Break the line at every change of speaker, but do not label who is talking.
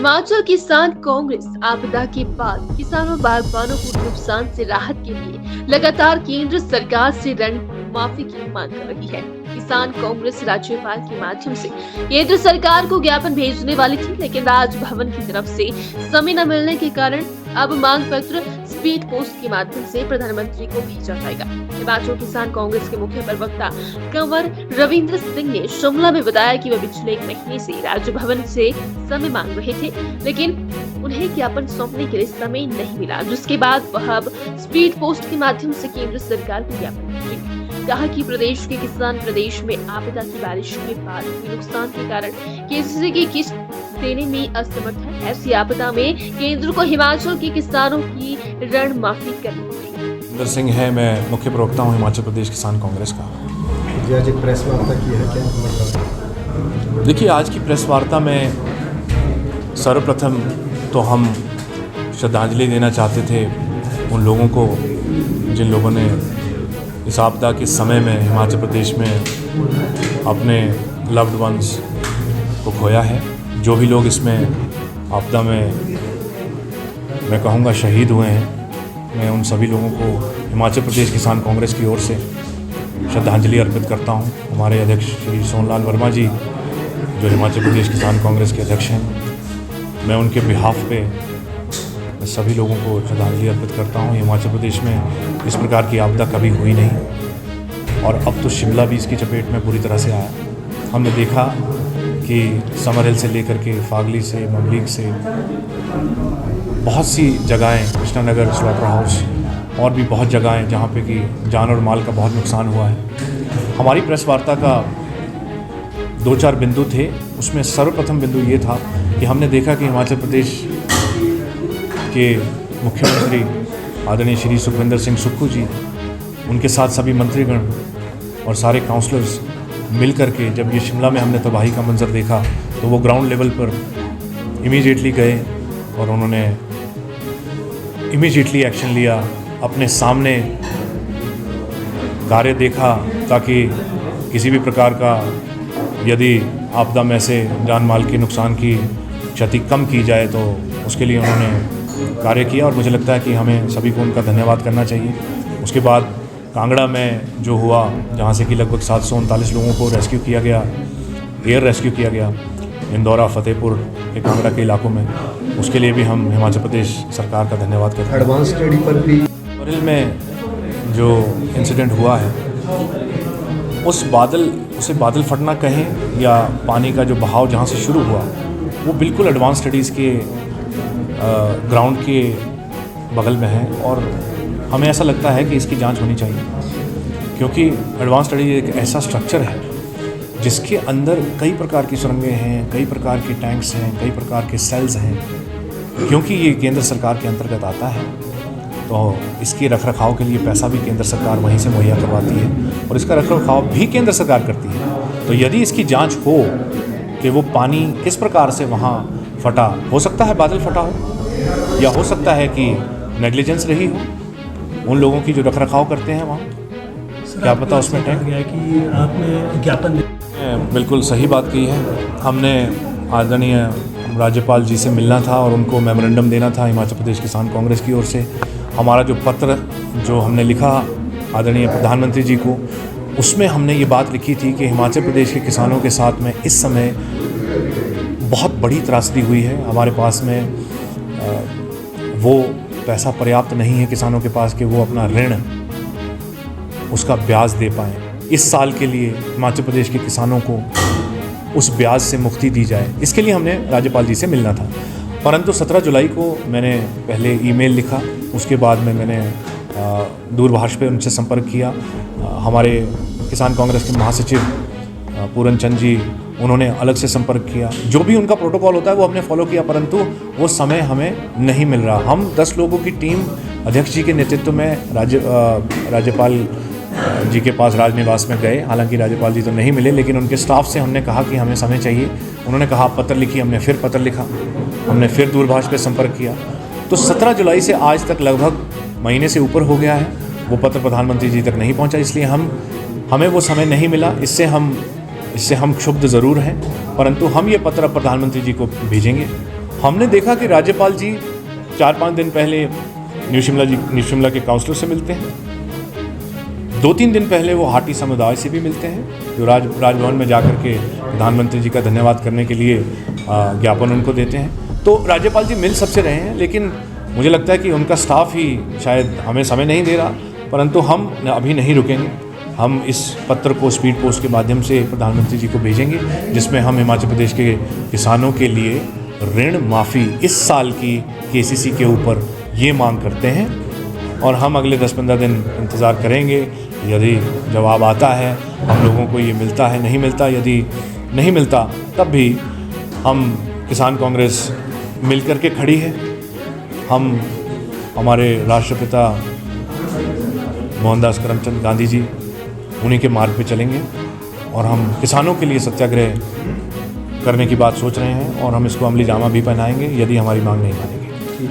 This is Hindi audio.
हिमाचल किसान कांग्रेस आपदा के बाद किसानों बागबानों को नुकसान से राहत के लिए लगातार केंद्र सरकार से ऋण माफी की मांग कर रही है। किसान कांग्रेस राज्यपाल के माध्यम से केंद्र सरकार को ज्ञापन भेजने वाली थी, लेकिन राजभवन की तरफ से समय न मिलने के कारण अब मांग पत्र स्पीड पोस्ट के माध्यम से प्रधानमंत्री को भेजा जाएगा। हिमाचल किसान कांग्रेस के मुख्य प्रवक्ता कंवर रविंद्र सिंह ने शिमला में बताया कि वे पिछले 1 महीने से राजभवन से समय मांग रहे थे, लेकिन उन्हें ज्ञापन सौंपने के लिए समय नहीं मिला, जिसके बाद वह अब स्पीड पोस्ट के माध्यम से केंद्र सरकार को ज्ञापन भेजेंगे। कहा कि प्रदेश के किसान प्रदेश में आपदा की बारिश के बाद हुए नुकसान के कारण किसी की किस्त देने में असमर्थ है। ऐसी आपदा में केंद्र को हिमाचल के किसानों की ऋण माफी करनी होगी।
रविंद्र सिंह है, मैं मुख्य प्रवक्ता हूँ हिमाचल प्रदेश किसान कांग्रेस का।
आज एक प्रेस वार्ता की है, क्या मतलब?
देखिए, आज की प्रेस वार्ता में सर्वप्रथम तो हम श्रद्धांजलि देना चाहते थे उन लोगों को जिन लोगों ने इस आपदा के समय में हिमाचल प्रदेश में अपने लव्ड वंस को खोया है। जो भी लोग इसमें आपदा में मैं कहूँगा शहीद हुए हैं, मैं उन सभी लोगों को हिमाचल प्रदेश किसान कांग्रेस की ओर से श्रद्धांजलि अर्पित करता हूँ। हमारे अध्यक्ष श्री सोनलाल वर्मा जी जो हिमाचल प्रदेश किसान कांग्रेस के अध्यक्ष हैं, मैं उनके बिहाफ पे मैं सभी लोगों को श्रद्धांजलि अर्पित करता हूँ। हिमाचल प्रदेश में इस प्रकार की आपदा कभी हुई नहीं और अब तो शिमला भी इसकी चपेट में पूरी तरह से आया। हमने देखा कि समर हिल से लेकर के फागली से, ममलीग से बहुत सी जगहें, कृष्णानगर स्लॉटर हाउस और भी बहुत जगहें जहाँ पे कि जान और माल का बहुत नुकसान हुआ है। हमारी प्रेस वार्ता का 2-4 बिंदु थे। उसमें सर्वप्रथम बिंदु ये था कि हमने देखा कि हिमाचल प्रदेश के मुख्यमंत्री आदरणीय श्री सुखविंदर सिंह सुक्खू जी, उनके साथ सभी मंत्रीगण और सारे काउंसलर्स मिल करके जब ये शिमला में हमने तबाही का मंजर देखा तो वो ग्राउंड लेवल पर इमीडिएटली गए और उन्होंने इमीडिएटली एक्शन लिया, अपने सामने कार्य देखा ताकि किसी भी प्रकार का यदि आपदा में से जान माल के नुकसान की क्षति कम की जाए तो उसके लिए उन्होंने कार्य किया और मुझे लगता है कि हमें सभी को उनका धन्यवाद करना चाहिए। उसके बाद कांगड़ा में जो हुआ, जहाँ से कि लगभग 739 लोगों को रेस्क्यू किया गया, एयर रेस्क्यू किया गया इंदौरा, फतेहपुर के कांगड़ा के इलाकों में, उसके लिए भी हम हिमाचल प्रदेश सरकार का धन्यवाद करते हैं।
एडवांस स्टडी पर भी
समर में जो इंसिडेंट हुआ है उसे बादल फटना कहें या पानी का जो बहाव जहाँ से शुरू हुआ वो बिल्कुल एडवांस स्टडीज़ के ग्राउंड के बगल में है और हमें ऐसा लगता है कि इसकी जांच होनी चाहिए, क्योंकि एडवांस स्टडी एक ऐसा स्ट्रक्चर है जिसके अंदर कई प्रकार की सुरंगें हैं, कई प्रकार के टैंक्स हैं, कई प्रकार के सेल्स हैं। क्योंकि ये केंद्र सरकार के अंतर्गत आता है तो इसके रखरखाव के लिए पैसा भी केंद्र सरकार वहीं से मुहैया करवाती है और इसका रखरखाव भी केंद्र सरकार करती है। तो यदि इसकी जाँच हो कि वो पानी किस प्रकार से वहाँ फटा, हो सकता है बादल फटा हो या हो सकता है कि नेग्लिजेंस रही हो उन लोगों की जो रखरखाव करते हैं वहाँ, क्या पता उसमें टैंक
गया कि आपने ज्ञापन
बिल्कुल सही बात की है। हमने आदरणीय राज्यपाल जी से मिलना था और उनको मेमोरेंडम देना था हिमाचल प्रदेश किसान कांग्रेस की ओर से। हमारा जो पत्र जो हमने लिखा आदरणीय प्रधानमंत्री जी को, उसमें हमने ये बात लिखी थी कि हिमाचल प्रदेश के किसानों के साथ में इस समय बहुत बड़ी त्रासदी हुई है। हमारे पास में वो पैसा पर्याप्त नहीं है किसानों के पास कि वो अपना ऋण उसका ब्याज दे पाएँ। इस साल के लिए हिमाचल प्रदेश के किसानों को उस ब्याज से मुक्ति दी जाए, इसके लिए हमने राज्यपाल जी से मिलना था। परंतु 17 जुलाई को मैंने पहले ईमेल लिखा, उसके बाद में मैंने दूरभाष पे उनसे संपर्क किया। हमारे किसान कांग्रेस के महासचिव पूरन चंद जी, उन्होंने अलग से संपर्क किया। जो भी उनका प्रोटोकॉल होता है वो हमने फॉलो किया, परंतु वो समय हमें नहीं मिल रहा। हम 10 लोगों की टीम अध्यक्ष जी के नेतृत्व में राज्यपाल जी के पास राजनिवास में गए। हालांकि राज्यपाल जी तो नहीं मिले, लेकिन उनके स्टाफ से हमने कहा कि हमें समय चाहिए। उन्होंने कहा पत्र लिखिए, हमने फिर पत्र लिखा, हमने फिर दूरभाष पे संपर्क किया। तो 17 जुलाई से आज तक लगभग महीने से ऊपर हो गया है, वो पत्र प्रधानमंत्री जी तक नहीं पहुंचा, इसलिए हमें वो समय नहीं मिला। इससे हम क्षुब्ध ज़रूर हैं, परंतु हम ये पत्र प्रधानमंत्री जी को भेजेंगे। हमने देखा कि राज्यपाल जी 4-5 दिन पहले न्यू शिमला के काउंसलर से मिलते हैं। 2-3 दिन पहले वो हाटी समुदाय से भी मिलते हैं, जो राजभवन में जाकर के प्रधानमंत्री जी का धन्यवाद करने के लिए ज्ञापन उनको देते हैं। तो राज्यपाल जी मिल सबसे रहे हैं, लेकिन मुझे लगता है कि उनका स्टाफ ही शायद हमें समय नहीं दे रहा, परंतु हम अभी नहीं रुकेंगे। हम इस पत्र को स्पीड पोस्ट के माध्यम से प्रधानमंत्री जी को भेजेंगे, जिसमें हम हिमाचल प्रदेश के किसानों के लिए ऋण माफ़ी इस साल की केसीसी के ऊपर ये मांग करते हैं। और हम अगले 10-15 दिन इंतज़ार करेंगे, यदि जवाब आता है, हम लोगों को ये मिलता है, नहीं मिलता, यदि नहीं मिलता तब भी हम किसान कांग्रेस मिलकर के खड़ी है। हम हमारे राष्ट्रपिता मोहनदास करमचंद गांधी जी, उन्हीं के मार्ग पे चलेंगे और हम किसानों के लिए सत्याग्रह करने की बात सोच रहे हैं और हम इसको अमली जामा भी पहनाएंगे यदि हमारी मांग नहीं मानेगी।